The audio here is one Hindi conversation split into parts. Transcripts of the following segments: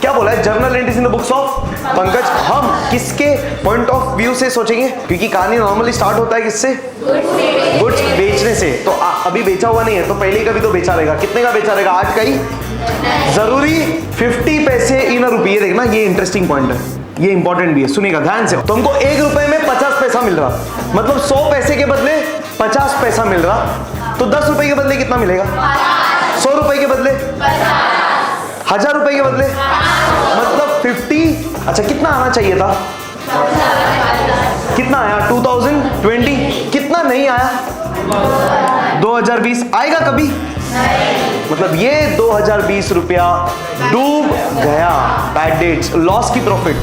क्या बोला है? Journal entries in the books of Pankaj. हम किसके पॉइंट ऑफ व्यू से सोचेंगे? क्योंकि कहानी नॉर्मली स्टार्ट होता है किससे? गुड्स बेचने से। तो अभी बेचा हुआ नहीं है तो पहले का भी तो बेचा रहेगा। कितने का बेचा रहेगा? 8 का ही जरूरी 50 पैसे इन रुपये। देखना ये इंटरेस्टिंग पॉइंट है, ये इंपॉर्टेंट भी है, सुनिएगा ध्यान से। तुमको 1 रुपए में 50 पैसा मिल रहा, मतलब 100 पैसे के बदले 50 पैसा मिल रहा, तो 10 रुपए के बदले कितना मिलेगा? 100 रुपए के बदले 1000 रुपए के बदले मतलब 50। अच्छा कितना आना चाहिए था? कितना आया? 2020। कितना नहीं आया? 2020 आएगा कभी? मतलब ये 2020 रुपया डूब गया। बैड डेट्स, लॉस की profit.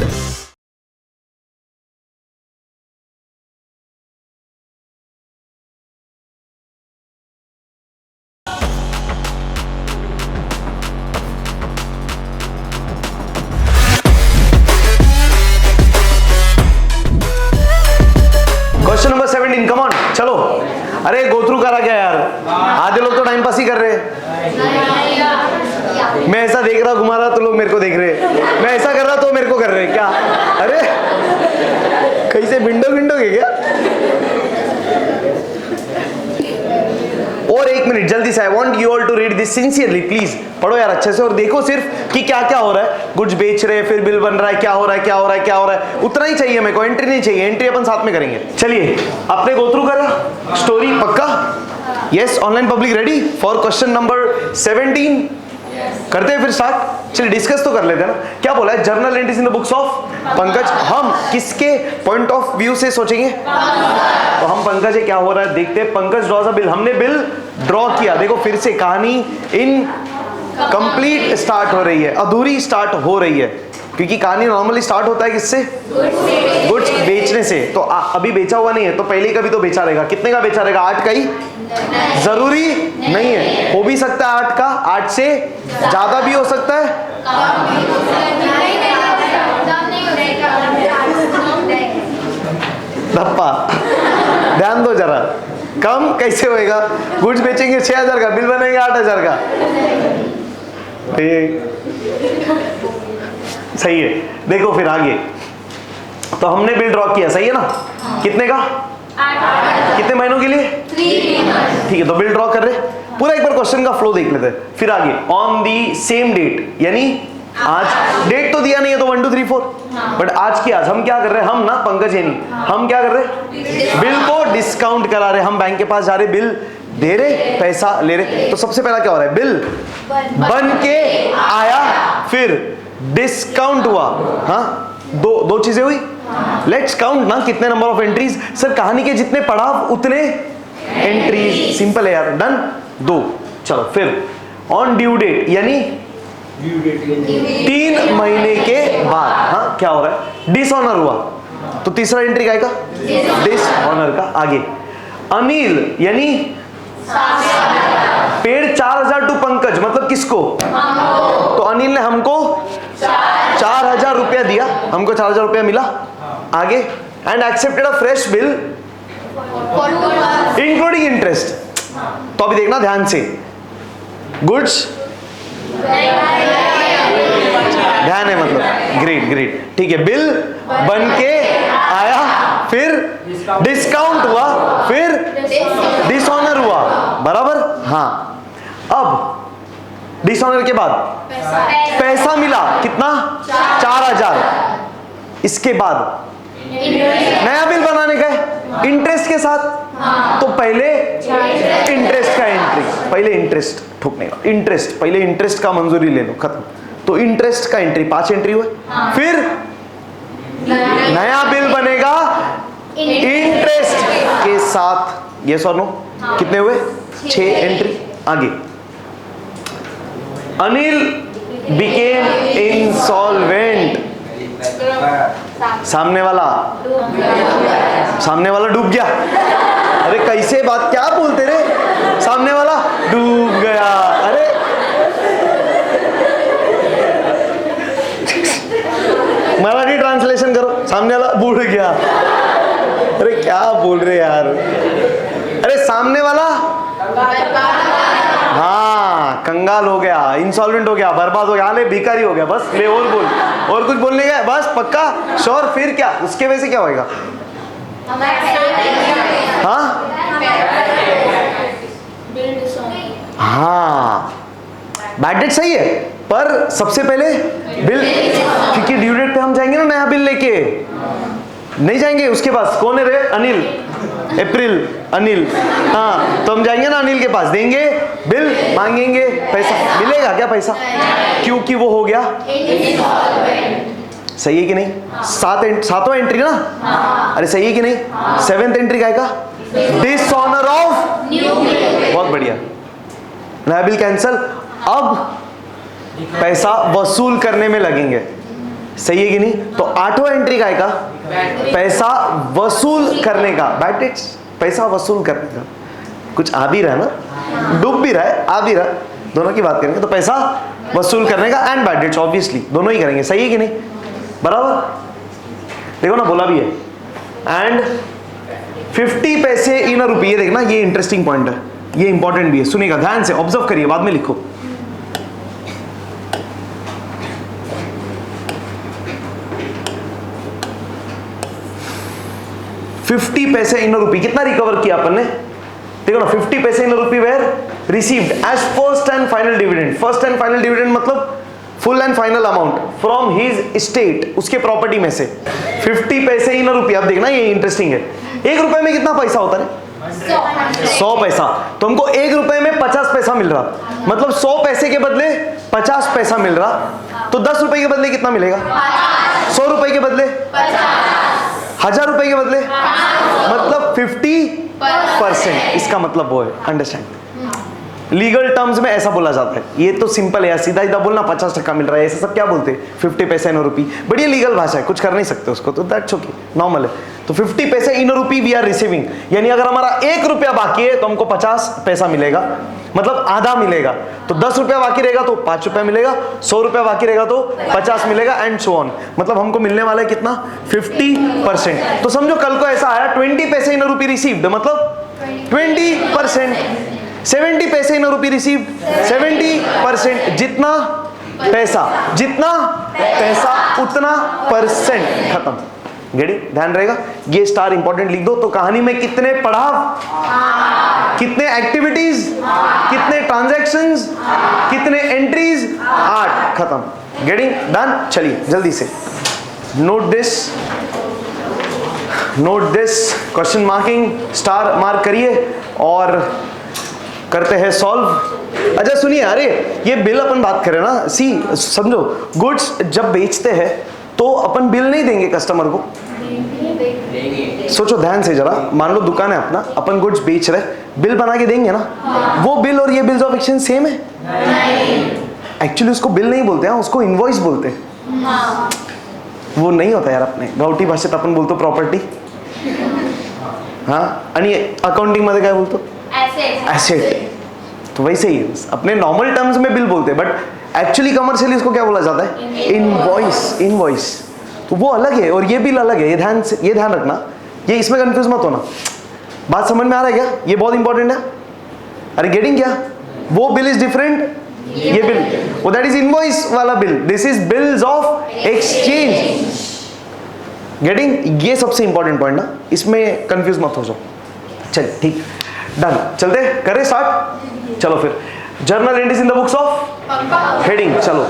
Question number 17, come on चलो। अरे गो थ्रू करा क्या यार? आधे लोग तो टाइम पास ही कर रहे हैं। मैं ऐसा देख रहा घुमा रहा तो लोग मेरे को देख रहे, मैं ऐसा कर रहा तो मेरे को कर रहे क्या? अरे कहीं से विंडो है क्या? और 1 मिनट जल्दी से, I want you all to read this sincerely please. पढ़ो यार अच्छे से और देखो सिर्फ कि क्या क्या हो रहा है। गुड्स बेच रहे हैं, फिर बिल बन रहा है, क्या हो रहा है, क्या हो रहा है, क्या हो रहा है, उतना ही चाहिए मेरे को, एंट्री नहीं चाहिए। एंट्री अपन साथ में करेंगे। चलिए आपने गो थ्रू करा स्टोरी पक्का? Yes, online public ready for question number 17? करते हैं फिर स्टार्ट। चलिए डिस्कस तो कर लेते हैं ना। क्या बोला है? Journal entries in the books of Pankaj. हम किसके पॉइंट ऑफ व्यू से सोचेंगे? तो हम पंकज है, क्या हो रहा है देखते हैं। Pankaj draws a bill. हमने बिल ड्रॉ किया। देखो फिर से कहानी इन कंप्लीट स्टार्ट हो रही है, अधूरी स्टार्ट हो रही है, क्योंकि कहानी नॉर्मली स्टार्ट होता है किससे? गुड्स बेचने से। तो अभी बेचा हुआ नहीं है तो पहले का भी तो बेचा रहेगा। कितने का बेचा रहेगा? 8 का ही जरूरी नहीं है, हो भी सकता है 8 का, 8 से ज्यादा भी हो सकता है। धप्पा ध्यान दो जरा, कम कैसे होएगा? गुड्स बेचेंगे 6000 का, बिल बनेगा 8000 का। सही है। देखो फिर आगे तो हमने बिल ड्रॉ किया, सही है ना? कितने का? कितने महीनों के लिए? 3 ठीक है, तो बिल ड्रॉ कर रहे। पूरा एक बार क्वेश्चन का फ्लो देख लेते हैं। फिर आगे ऑन दी सेम डेट, यानी आज डेट तो दिया नहीं है तो 1 2 3 4, बट आज की आज हम क्या कर रहे हैं? हम ना पंकज है नहीं, हम क्या कर रहे हैं? बिल को डिस्काउंट करा रहे। हम बैंक के पास जा रहे, बिल दे रहे, पैसा ले रहे। तो सबसे पहला क्या हो रहा है? बिल बन के आया, फिर डिस्काउंट हुआ। हाँ दो चीजें हुई। लेट्स काउंट ना कितने नंबर ऑफ एंट्रीज। सर कहानी के जितने पड़ाव उतने एंट्रीज। सिंपल है यार, डन। 2 चलो फिर ऑन ड्यू डेट, यानी 3 महीने के बाद। हाँ क्या हो रहा है? डिसऑनर हुआ, तो तीसरा एंट्री क्या का? डिसऑनर का। आगे अनिल, यानी पेड 4000 टू पंकज, मतलब किसको? तो अनिल ने हमको 4000 रुपया दिया, हमको 4000 रुपया मिला। आगे and accepted a fresh bill including interest. तो अभी देखना ध्यान से, गुड्स ध्यान है मतलब, ग्रेट ठीक है। बिल बन के आया, फिर डिस्काउंट हुआ, फिर डिसऑनर हुआ, बराबर? हाँ अब डिसऑनर के बाद पैसा मिला, कितना? 4000। इसके बाद नया बिल बनाने का है इंटरेस्ट के साथ। तो पहले इंटरेस्ट का एंट्री, पहले इंटरेस्ट ठोकने का, इंटरेस्ट पहले इंटरेस्ट का मंजूरी ले लो, खत्म। तो इंटरेस्ट का एंट्री 5 एंट्री हुए। फिर नया बिल बनेगा इंटरेस्ट के साथ, यस और नो? कितने हुए? 6 एंट्री। आगे अनिल बिकेम इंसॉल्वेंट। सामने वाला डूब गया। अरे कैसे बात, क्या बोलते रे? सामने वाला डूब गया। अरे मराठी ट्रांसलेशन करो, सामने वाला बूढ़ गया। अरे क्या बोल रहे यार? अरे सामने वाला हाँ कंगाल हो गया, इंसॉल्वेंट हो गया, बर्बाद हो गया, ले भिखारी हो गया, बस ले और बोल, और कुछ बोलने का बस पक्का श्योर, फिर क्या उसके वजह से क्या होएगा? हाँ हाँ, बैड डेट सही है, पर सबसे पहले बिल, क्योंकि ड्यू डेट पे हम जाएंगे ना नया बिल लेके, नहीं जाएंगे उसके पास, कौन है रे? अनिल, अप्रैल अनिल, हाँ तो हम जाएंगे ना अनिल के पास, देंगे बिल, मांगेंगे पैसा, मिलेगा क्या पैसा? क्योंकि वो हो गया, सही है कि नहीं? सातवां एंट्री ना, अरे सही है कि नहीं? 7th एंट्री का है, डिसऑनर ऑफ, बहुत बढ़िया, नया बिल कैंसल, अब पैसा वसूल करने में लगेंगे, सही है कि नहीं? तो 8वां एंट्री का है, पैसा वसूल करने का, बैड डेट्स, पैसा वसूल करने का, कुछ आ भी रहा है ना, डूब भी रहा है, आ भी रहा है, दोनों की बात करेंगे, तो पैसा वसूल करने का एंड बैड डेट्स, ऑब्वियसली दोनों ही करेंगे, सही है कि नहीं? बराबर, देखो ना बोला भी है, एंड 50 पैसे इन अ रुपी, ये देखना, ये इंटरेस्टिंग पॉइंट है, ये इंपॉर्टेंट भी है, सुनिएगा ध्यान से, ऑब्जर्व करिए, बाद में लिखो। $50 पैसे इन अ रुपी, कितना रिकवर किया अपन ने? देखो ना, 50 पैसे in a rupee were received as first and final dividend, first and final dividend मतलब full and final amount from his estate, उसके प्रॉपर्टी में से 50 पैसे इन अ रुपी। अब देखना ये इंटरेस्टिंग है, 1 रुपए में कितना पैसा होता है? 100 पैसा, तो हमको 1 रुपए में 50 पैसा मिल रहा, मतलब 100 पैसे के बदले 50 पैसा मिल रहा, तो 10 रुपए के बदले कितना मिलेगा? 100 रुपए के बदले 1000 रुपए के बदले, मतलब 50%, इसका मतलब वो है, अंडरस्टैंड? लीगल टर्म्स में ऐसा बोला जाता है, ये तो सिंपल है, सीधा सीधा बोलना 50% मिल रहा है, ऐसा सब क्या बोलते हैं? 50 पैसे इन रुपी, बढ़िया लीगल भाषा है, कुछ कर नहीं सकते उसको, तो दैट्स ओके, नॉर्मल है। तो 50 पैसे in rupee we are receiving, यानी अगर हमारा 1 रुपया बाकी है तो हमको 50 पैसा मिलेगा, मतलब आधा मिलेगा। तो 10 रुपया बाकी रहेगा तो 5 रुपया मिलेगा, 100 रुपया बाकी रहेगा तो 50 मिलेगा, एंड सो ऑन, मतलब हमको मिलने वाला है कितना? 50%। तो समझो कल को ऐसा आया 20 पैसे इन रुपी रिसीव्ड, मतलब 20%, 70 पैसे इन रुपी रिसीव्ड, 70%, जितना पैसा उतना परसेंट, खत्म। गेडी, ध्यान रहेगा, ये स्टार इंपॉर्टेंट लिख दो। तो कहानी में कितने पड़ाव, कितने एक्टिविटीज, कितने ट्रांजैक्शंस, कितने एंट्रीज? 8, खत्म। Getting done? चलिए जल्दी से note this, question marking, star mark करिए और करते हैं सॉल्व। अच्छा सुनिए, अरे ये बिल अपन बात करें ना, सी समझो, गुड्स जब बेचते हैं तो अपन बिल नहीं देंगे कस्टमर को, सोचो ध्यान से जरा, मान लो दुकान है अपना, अपन गुड्स बेच रहे, बिल बना के देंगे ना? वो बिल और ये बिल्स ऑफ एक्सचेंज सेम है? एक्चुअली उसको बिल नहीं बोलते हैं, उसको इनवॉइस बोलते हैं। वो नहीं होता यार, अपने गावठी भाषेत अपन बोलतो प्रॉपर्टी, हाँ, आणि अकाउंटिंग मध्ये काय बोलतो? एसेट। तो वैसे ही अपने नॉर्मल टर्म्स में बिल बोलते हैं, बट एक्चुअली कमर्शियली इसको क्या बोला जाता है? इनवॉइस। तो वो अलग है और ये बिल अलग है, ये ध्यान रखना, ये इसमें कंफ्यूज मत होना। बात समझ में आ रहा है क्या? ये बहुत इंपॉर्टेंट है। अरे गेटिंग क्या? वो बिल इज डिफरेंट, ये बिल, वो दैट इज इनवॉइस वाला bill, this is bills of exchange. Getting? ये सबसे इंपॉर्टेंट पॉइंट ना, इसमें कंफ्यूज मत हो जाओ। चल ठीक, डन, चलते करें स्टार्ट। चलो फिर, journal entries in the books of heading. चलो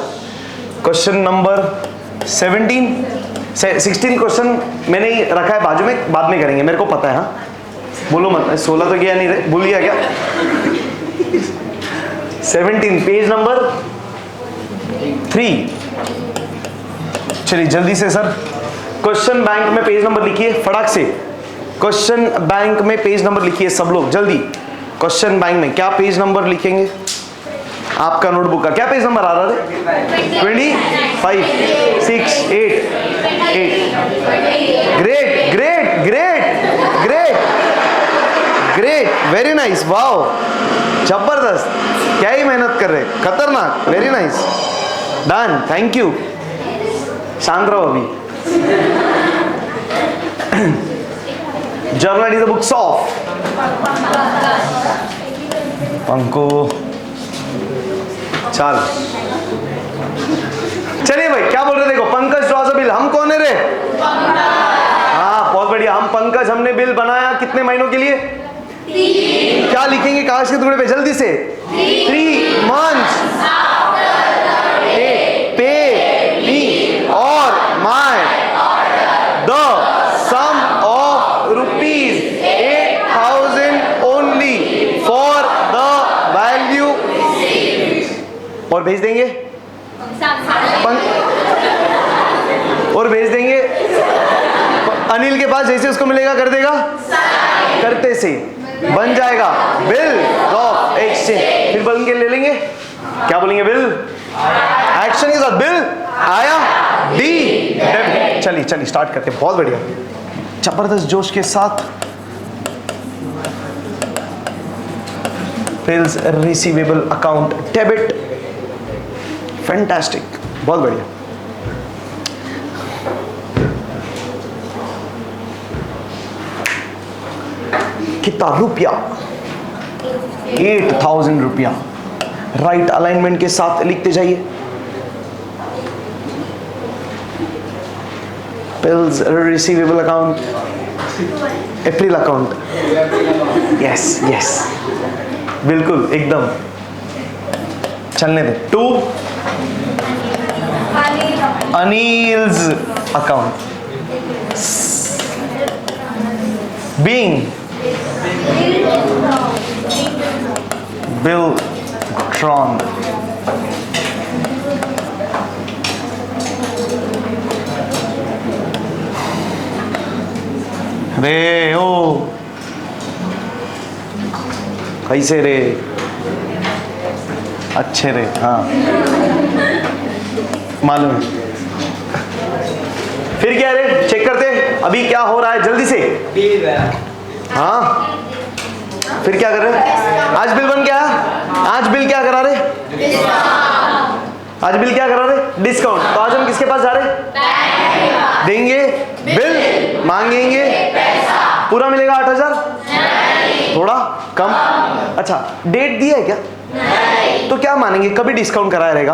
क्वेश्चन नंबर 16 क्वेश्चन मैंने ही रखा है बाजू में, बाद में करेंगे, मेरे को पता है। हाँ बोलो मत, 16 तो गया नहीं रे, भूल गया क्या? 17 पेज नंबर 3। चलिए जल्दी से सर, क्वेश्चन बैंक में पेज नंबर लिखिए फटाक से, क्वेश्चन बैंक में पेज नंबर लिखिए सब लोग जल्दी। क्वेश्चन बैंक में क्या पेज नंबर लिखेंगे? आपका नोटबुक का क्या पेज नंबर आ रहा है? 25, 6, 8। Great great great great great, very nice, wow, जबरदस्त, क्या ही मेहनत कर रहे, खतरनाक, very nice, done, thank you. शांत रहो अभी। Journal is the books of पंको चल चलिए भाई, क्या बोल रहे देखो, पंकज ड्रॉज अ बिल। हम कौन है रे? हाँ बहुत बढ़िया, हम पंकज, हमने बिल बनाया कितने महीनों के लिए? 3। क्या लिखेंगे कागज के टुकड़े पे जल्दी से? 3 months pay me or my the sum of rupees 8,000 only for the value, और भेज देंगे और भेज देंगे अनिल के पास, जैसे उसको मिलेगा कर देगा, करते से बन जाएगा बिल ऑफ एक्सचेंज। फिर बन के ले लेंगे, क्या बोलेंगे? बिल एक्शन के साथ बिल आया, डी डेबिट। चलिए चलिए स्टार्ट करते हैं, बहुत बढ़िया, जबरदस्त जोश के साथ। Bills receivable account debit, fantastic, बहुत बढ़िया। कितना रुपया? 8,000 रुपया। राइट अलाइनमेंट के साथ लिखते जाइए। बिल्स रिसीवेबल अकाउंट, अप्रैल अकाउंट, यस यस बिल्कुल एकदम चलने दे। 2 Anil's account, being bill Tron, रे ओ कैसे रे? अच्छे रे, हाँ मालूम है। फिर क्या रे, चेक करते अभी क्या हो रहा है जल्दी से। हाँ फिर क्या कर रहे? आज बिल बन गया। आज बिल क्या करा रहे? आज बिल क्या करा रहे? डिस्काउंट। तो आज हम किसके पास जा रहे? देंगे बिल, मांगेंगे पूरा मिलेगा 8,000, थोड़ा कम। अच्छा डेट दी है क्या? तो क्या मानेंगे, कभी डिस्काउंट कराया रहेगा?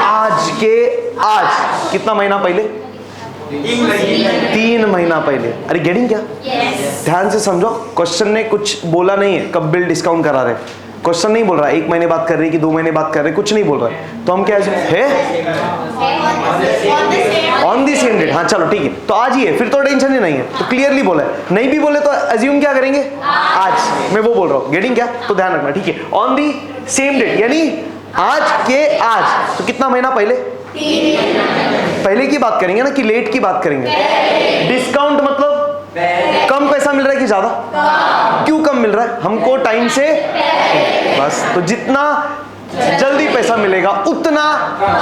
आज के आज कितना महीना पहले? 3 महीना पहले। अरे गेटिंग क्या? ध्यान से समझो, क्वेश्चन ने कुछ बोला नहीं है कब बिल डिस्काउंट करा रहे। क्वेश्चन नहीं बोल रहा 1 महीने बात कर रही कि 2 महीने बात कर रहे, कुछ नहीं बोल रहा है। तो हम क्या है ऑन दी सेम डेट। हाँ चलो ठीक है, तो आज ही है, फिर तो टेंशन ही नहीं है। तो क्लियरली बोला है, नहीं भी बोले तो अज्यूम क्या करेंगे? आज। मैं वो बोल रहा हूँ, गेटिंग क्या? तो ध्यान रखना, ठीक है। ऑन दी सेम डेट यानी आज के आज, तो कितना महीना पहले? पहले की बात करेंगे ना कि लेट की बात करेंगे? डिस्काउंट मतलब कम पैसा मिल रहा है कि ज्यादा? क्यों कम मिल रहा है? हमको टाइम से, बस। तो जितना जल्दी पैसा मिलेगा उतना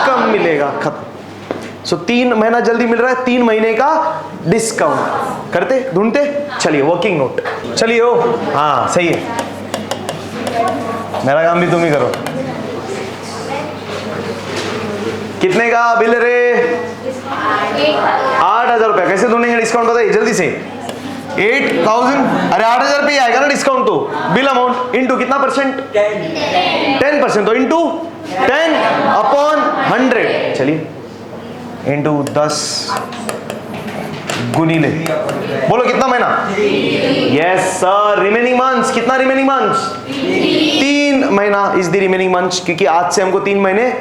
कम मिलेगा, खत्म। सो 3 महीना जल्दी मिल रहा है, 3 महीने का डिस्काउंट करते, ढूंढते। चलिए वर्किंग नोट, चलिए ओ, हाँ सही है, मेरा काम भी तुम ही करो। कितने का बिल रे? 8,000 रुपया। कैसे ढूंढेंगे डिस्काउंट, बताइए जल्दी से। 8,000, अरे 8,000 पे ही आएगा ना डिस्काउंट। तो बिल अमाउंट इंटू कितना परसेंट? 10%। तो इंटू 10 अपॉन 100। चलिए इंटू 10 गुनीले, बोलो कितना महीना? Yes sir, remaining months. कितना रिमेनिंग मंथ्स? 3 महीना इज द रिमेनिंग मंथ्स, क्योंकि आज से हमको 3 महीने,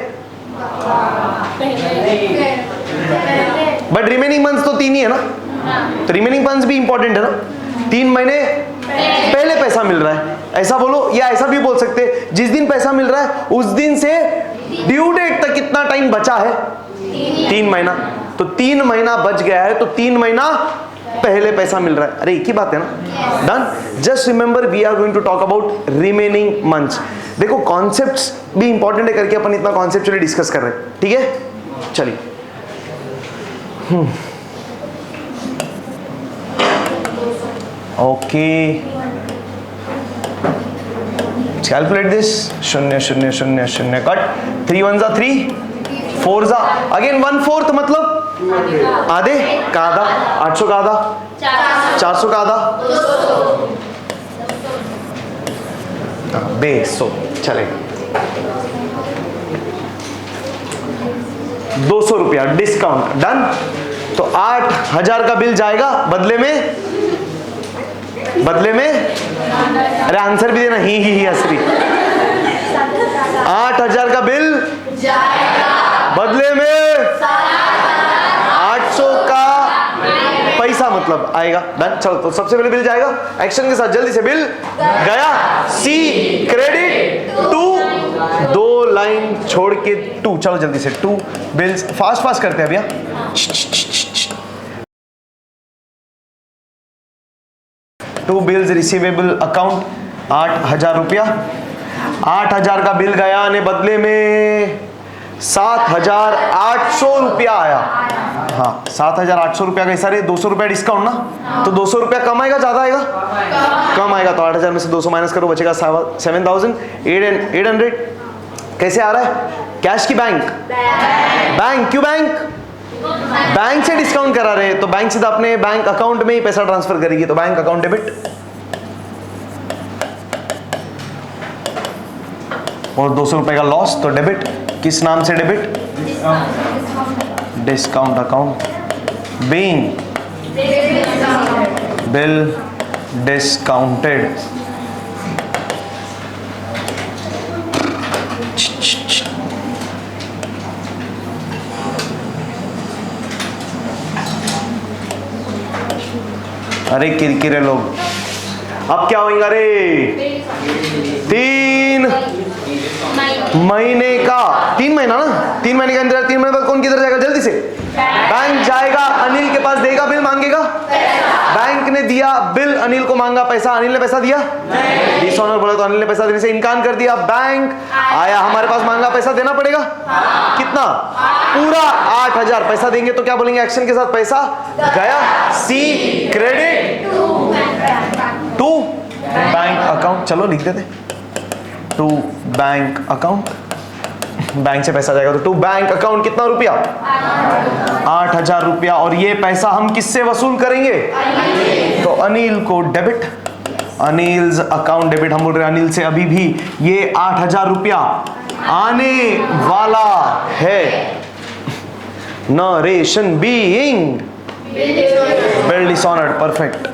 बट रिमेनिंग मंथ्स तो 3 ही है ना, तो रिमेनिंग मंथ्स भी इंपॉर्टेंट है ना। 3 महीने पहले पैसा मिल रहा है, ऐसा बोलो, या ऐसा भी बोल सकते हैं जिस दिन पैसा मिल रहा है उस दिन से ड्यू डेट तक कितना टाइम बचा है? 3 महीना। तो 3 महीना बच गया है, तो 3 महीना पहले पैसा मिल रहा है। अरे एक ही बात है ना, done. Just remember we are going to talk about remaining months. देखो कॉन्सेप्ट्स भी इंपॉर्टेंट है करके अपन इतना कॉन्सेप्चुअली डिस्कस कर रहे हैं, ठीक है। चलिए ओके, कैलकुलेट दिस। 0 0 0 0 कट, 3 1 जा 3, 4 जा अगेन 1/4 मतलब आधे का आधा, 800 का आधा, 400 का आधा, 200। चलेगा। 200 रुपया डिस्काउंट। डन। तो 8,000 का बिल जाएगा, बदले में अरे आंसर भी देना, ही असली 8,000 का बिल जाएगा, बदले में 800 का पैसा मतलब आएगा। डन। चलो तो सबसे पहले बिल जाएगा, एक्शन के साथ जल्दी से बिल गया, सी क्रेडिट टू, 2 लाइन छोड़ के 2, चलो जल्दी से 2 बिल्स, फास्ट करते हैं भैया। 2 बिल्स रिसीवेबल अकाउंट 8,000 रुपया, 8,000 का बिल गया ने बदले में 7,800 रुपया आया। हाँ 7,800 रुपया का हिस्सा, 200 रुपया डिस्काउंट ना, तो 200 रुपया कम आएगा ज्यादा आएगा? कम आएगा। तो 8,000 में से 200 माइनस करो, बचेगा 7,800। कैसे आ रहा है? कैश की बैंक? बैंक। क्यों बैंक? बैंक से डिस्काउंट करा रहे हैं तो बैंक सीधा अपने बैंक अकाउंट में ही पैसा ट्रांसफर करेगी, तो बैंक अकाउंट डेबिट। और 200 रुपए का लॉस तो डेबिट। किस नाम से debit? Discount account. Being bill discounted. अरे किरकिरे लोग, अब क्या होगा? अरे 3 महीने का, 3 महीना ना, 3 महीने का इंतजार। 3 महीने बाद कौन किधर जाएगा? जल्दी से बैंक जाएगा, अनिल के पास देगा, बिल मांगेगा। बैंक ने दिया बिल, अनिल को मांगा पैसा, अनिल ने पैसा दिया? डिसऑनर बोला तो अनिल ने पैसा देने से इनकार कर दिया। बैंक आया, हमारे पास मांगा, पैसा देना पड़ेगा। कितना? पूरा 8,000 पैसा देंगे तो क्या बोलेंगे एक्शन के साथ? पैसा गया, see credit to bank account. चलो लिख देते, टू बैंक अकाउंट। बैंक से पैसा जाएगा तो टू बैंक अकाउंट। कितना रुपया? 8,000 रुपया। और ये पैसा हम किससे वसूल करेंगे? तो अनिल को डेबिट, अनिल्स अकाउंट डेबिट। हम बोल रहे हैं अनिल से अभी भी ये 8,000 रुपया आने वाला है। Narration being bill dishonoured. Perfect.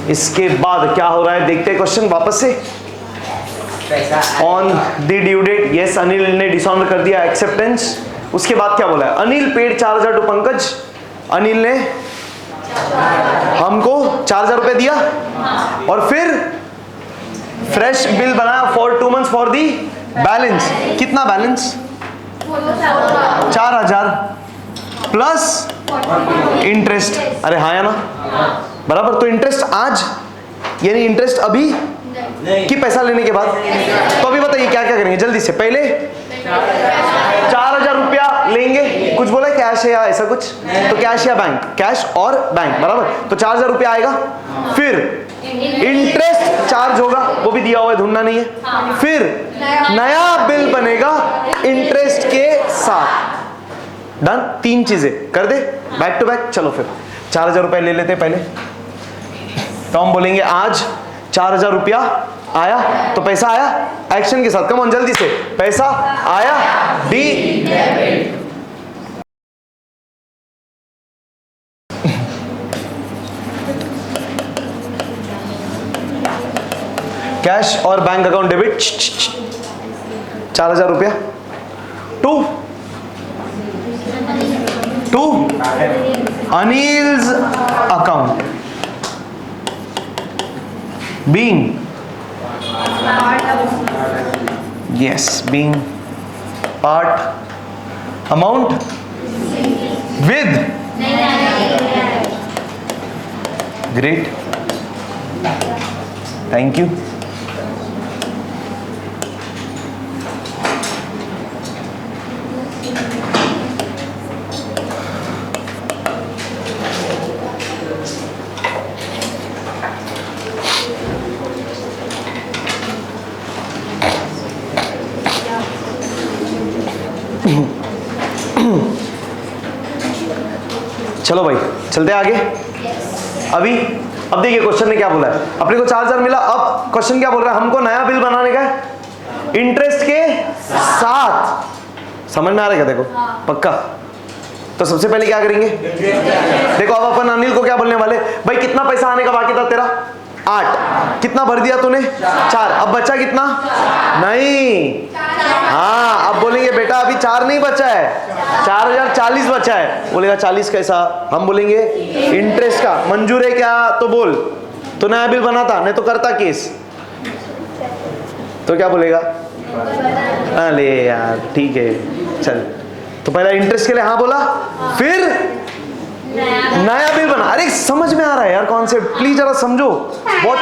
इसके बाद क्या हो रहा है देखते हैं क्वेश्चन वापस से। On the due date, yes Anil ने डिसऑनर कर दिया, एक्सेप्टेंस। उसके बाद क्या बोला है? Anil paid 4,000 to Pankaj. अनिल ने हमको 4,000 रुपए दिया और फिर फ्रेश बिल बनाया for 2 months for the balance. कितना बैलेंस? 4,000 plus interest. अरे हाँ या ना? बराबर। तो इंटरेस्ट आज यानी इंटरेस्ट अभी कि पैसा लेने के बाद? तो अभी बताइए क्या क्या करेंगे जल्दी से। पहले 4,000 रुपया लेंगे, कुछ बोला कैश है या ऐसा कुछ? तो कैश या बैंक? कैश और बैंक, बराबर। तो 4,000 रुपया आएगा, फिर इंटरेस्ट चार्ज होगा, वो भी दिया हुआ है, ढूंढना नहीं है। फिर नया बिल बनेगा इंटरेस्ट के साथ। डन। 3 चीजें कर दे बैक टू बैक। चलो फिर 4,000 रुपया ले लेते पहले। तो हम बोलेंगे आज 4,000 रुपया आया, तो पैसा आया एक्शन के साथ। कम ऑन जल्दी से, पैसा आया, डी कैश और बैंक अकाउंट डेबिट। 4,000 रुपया to Anil's account being being part amount with great, thank you। चलो भाई चलते हैं आगे। अभी अब देखिए क्वेश्चन ने क्या बोला है, अपने को 4000 मिला। अब क्वेश्चन क्या बोल रहा है, हमको नया बिल बनाने का है इंटरेस्ट के साथ। समझ में आ रहा है क्या? देखो पक्का। तो सबसे पहले क्या करेंगे, देखो अब अपन अनिल को क्या बोलने वाले, भाई कितना पैसा आने का बाकी था तेरा? 8। कितना भर दिया तूने? 4। अब बचा कितना? नहीं, हाँ अब बोलेंगे बेटा अभी 4 नहीं बचा है, 4040 बचा है। बोलेगा 40 कैसा? हम बोलेंगे इंटरेस्ट का। मंजूर है क्या? तो बोल। तो नया बिल बनाता, नहीं तो करता केस। तो क्या बोलेगा? अरे यार ठीक है चल। तो पहला इंटरेस्ट के लिए हाँ बोला, फिर नया बिल बना। अरे समझ में आ रहा है यार कॉन्सेप्ट? प्लीज जरा समझो, बहुत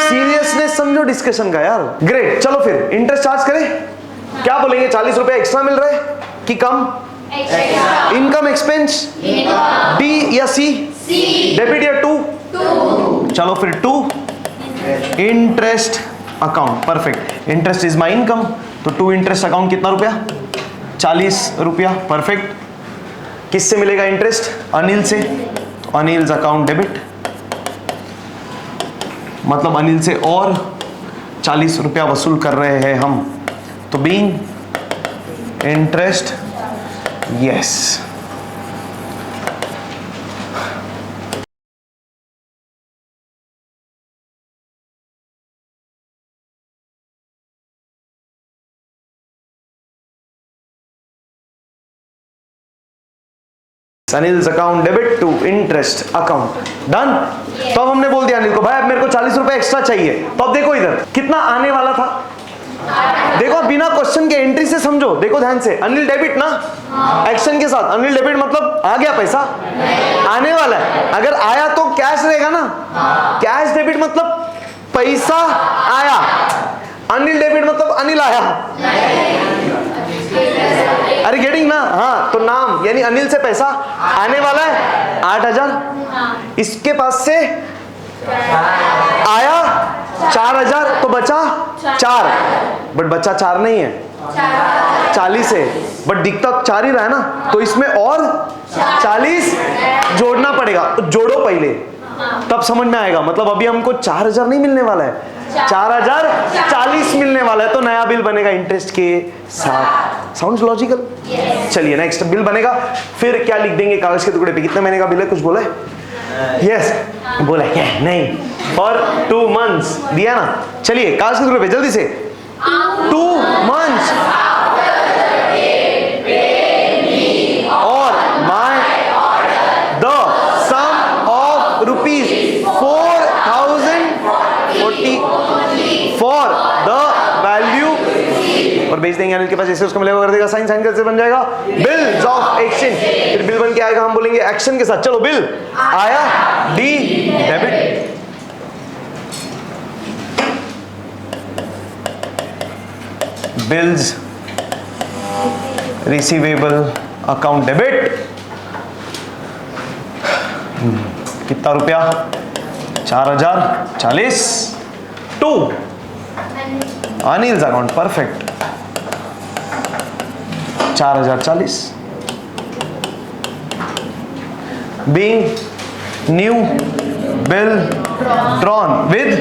सीरियसनेस समझो डिस्कशन का यार। ग्रेट, चलो फिर इंटरेस्ट चार्ज करें। क्या बोलेंगे? 40 रुपए एक्स्ट्रा मिल रहे कि कम? इनकम एक्सपेंस, डी या सी? डेबिट या टू? चलो फिर to interest account. Perfect, interest is my income, तो टू इंटरेस्ट अकाउंट कितना रुपया? 40 रुपया। परफेक्ट। किससे मिलेगा इंटरेस्ट? अनिल से। तो अनिल अकाउंट डेबिट, मतलब अनिल से और 40 रुपया वसूल कर रहे हैं हम, तो being interest yes. Anil's account debit to interest account. Done. तो अब हमने बोल दिया अनिल को, भाई अब मेरे को 40 रुपए एक्स्ट्रा चाहिए। तो अब देखो इधर कितना आने वाला था, देखो बिना क्वेश्चन के एंट्री से समझो। देखो ध्यान से, अनिल डेबिट ना, एक्शन के साथ अनिल डेबिट मतलब आ गया पैसा, आने वाला है। अगर आया तो कैश रहेगा ना, कैश डेबिट मतलब पैसा आया, अनिल डेबिट मतलब अनिल आया। अरे गेटिंग ना? हाँ, तो नाम यानी अनिल से पैसा आने वाला है 8000, इसके पास से आया 4000, तो बचा 4। बट बचा 4 नहीं है, 40 है, बट दिखता 4 ही रहा है ना, तो इसमें और 40 जोड़ना पड़ेगा। तो जोड़ो पहले, तब समझ में आएगा। मतलब अभी हमको 4000 नहीं मिलने वाला है, 4040 मिलने वाला है। तो नया बिल बनेगा इंटरेस्ट के साथ। Sounds logical? चलिए नेक्स्ट बिल बनेगा। फिर क्या लिख देंगे कागज के टुकड़े पे? कितने महीने का बिल है? कुछ बोला है? यस बोला क्या? नहीं, फॉर 2 मंथ्स दिया ना। चलिए कागज के टुकड़े पे जल्दी से, 2 मंथ्स और my the sum of rupees 4040 for the value, और भेज देंगे अनिल के पास। जैसे उसको मिलेगा कर देगा, साइन साइन कैसे बन जाएगा? Bills of exchange. फिर बिल बन के आएगा, हम बोलेंगे एक्शन के साथ। चलो बिल आया, D debit, bills receivable account debit. कितना रुपया? 4040 to Anil's account. Perfect, 4040 being new bill drawn with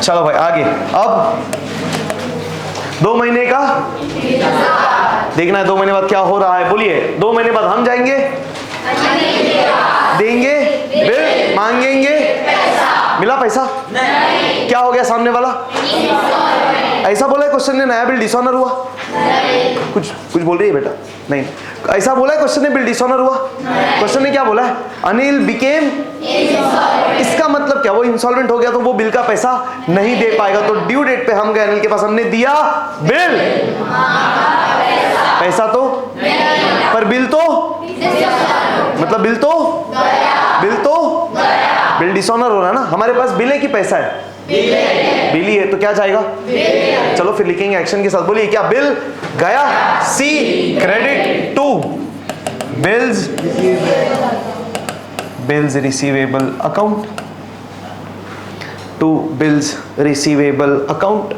चलो भाई आगे। अब 2 महीने का देखना है, 2 महीने बाद क्या हो रहा है। बोलिए, 2 महीने बाद हम जाएंगे, देंगे बिल, मांगेंगे मिला पैसा? नहीं। क्या हो गया सामने वाला? ऐसा बोला है क्वेश्चन ने, नया बिल डिसऑनर हुआ? कुछ कुछ बोल रही है बेटा? नहीं, ऐसा बोला है क्वेश्चन ने बिल डिसऑनर हुआ? क्वेश्चन ने क्या बोला है? अनिल बिकेम। इसका मतलब क्या? वो इंसॉल्वेंट हो गया तो वो बिल का पैसा नहीं दे पाएगा। तो ड्यू डेट पे हम गए अनिल के पास, हमने दिया बिल, पैसा तो पर बिल तो मतलब बिल तो बिल बिल डिसऑनर हो रहा है ना, हमारे पास बिल है कि पैसा है? बिल ही है, तो क्या जाएगा? चलो फिर लिखेंगे एक्शन के साथ, बोलिए क्या? बिल गया, see credit to bills receivable account, to bills receivable account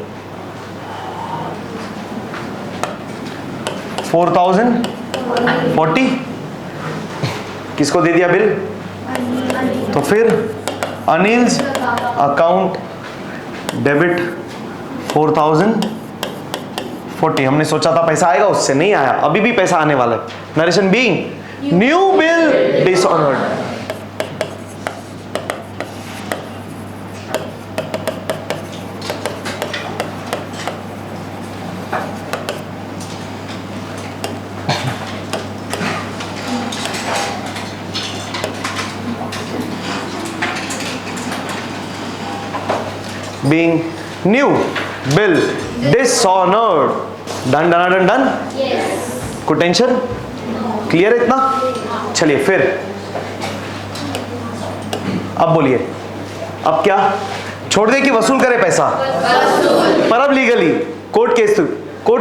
4040 किसको दे दिया बिल? तो फिर अनिल्स अकाउंट डेबिट 4040। हमने सोचा था पैसा आएगा, उससे नहीं आया, अभी भी पैसा आने वाला है। Narration being new bill dishonoured. being new bill dishonored. Done done done done, कोई टेंशन? क्लियर है इतना? चलिए फिर अब बोलिए, अब क्या छोड़ दे कि वसूल करे पैसा? पर अब लीगली कोर्ट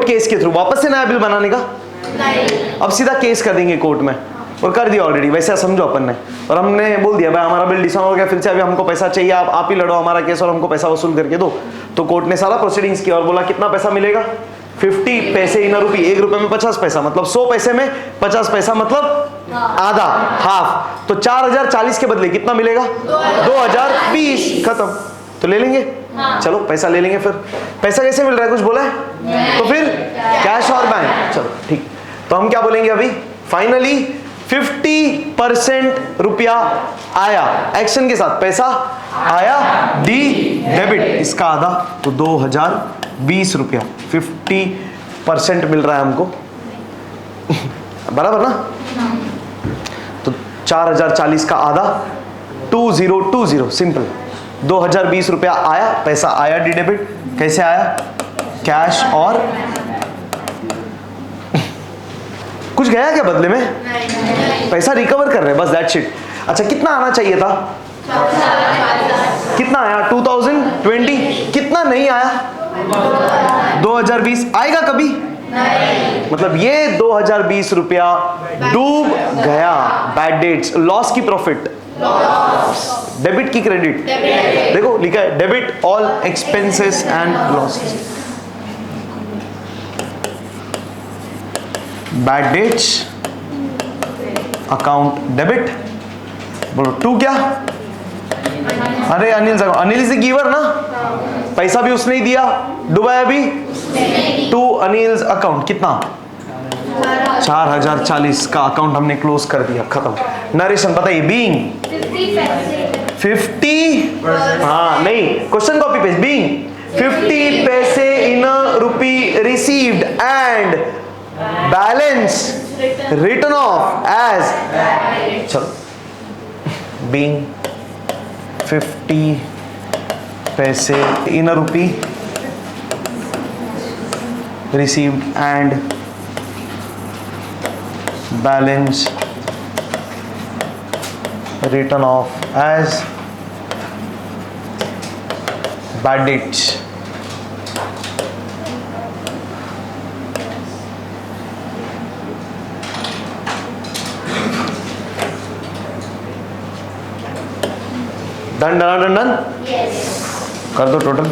केस के थ्रू वापस से नया बिल बनाने का? अब सीधा केस कर देंगे कोर्ट में, और कर दिया ऑलरेडी, वैसे समझो अपन ने, और हमने बोल दिया भाई हमारा बिल डिसऑनर हो गया, फिर से अभी हमको पैसा चाहिए, आप ही लड़ो हमारा केस और हमको पैसा वसूल करके दो। तो कोर्ट ने सारा प्रोसीडिंग्स किया और बोला कितना पैसा मिलेगा? 50 पैसे इन रुपी, 1 रुपए में 50 पैसा, मतलब 100 पैसे में 50 पैसा, मतलब आधा, हाफ। तो 4040 के बदले कितना मिलेगा? 2020। खत्म। तो ले लेंगे? चलो पैसा ले लेंगे। फिर पैसा कैसे मिल रहा है, कुछ बोला है? तो फिर कैश और बैंक। चलो ठीक, तो हम क्या बोलेंगे अभी? फाइनली 50% रुपया आया, एक्शन के साथ पैसा आया, डी डेबिट, इसका आधा, तो 2020 रुपया, 50% मिल रहा है हमको बराबर ना? तो 4040 का आधा 2020, सिंपल। 2020 रुपया आया, पैसा आया, डी डेबिट। कैसे आया? कैश और कुछ गया क्या बदले में? नहीं। पैसा रिकवर कर रहे हैं बस, दैट्स इट। अच्छा कितना आना चाहिए था? कितना आया? 2020। कितना नहीं आया? 2020। आएगा कभी? नहीं। मतलब ये 2020 रुपया डूब गया। बैड डेट्स, लॉस की प्रॉफिट, डेबिट की क्रेडिट। देखो लिखा है debit all expenses and losses. Bad debts account debit. बोलो टू क्या? अरे अनिल से गिवर ना, पैसा भी उसने ही दिया, डुबाया भी। टू अनिल्स अकाउंट कितना? 4040 का अकाउंट हमने क्लोज कर दिया, खत्म। नरेशन बताइए, बीइंग 50, हाँ नहीं, क्वेश्चन कॉपी पेज। बीइंग 50 पैसे in rupee received and balance written off as, चलो, बीइंग 50 पैसे in rupee received and balance written off as bad debts. Done done done done, कर दो टोटल।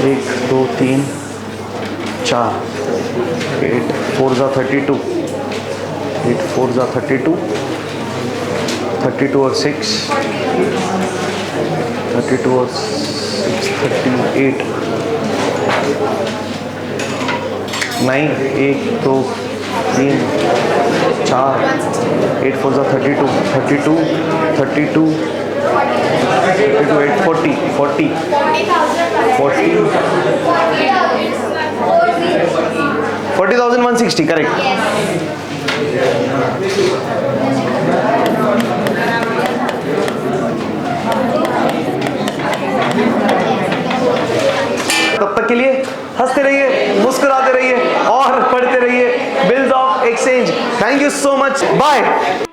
एक दो तीन चार, 8 4 जा 32, 8 4 जा 32, 32 और 6, 32 और 6 38, 9 1 2 3 4, 8 4 जा 32, 32 32 32 8 40 40 40,160, करेक्ट। तब तक तक के लिए हंसते रहिए, मुस्कुराते रहिए और पढ़ते रहिए bills of exchange. Thank you so much, bye.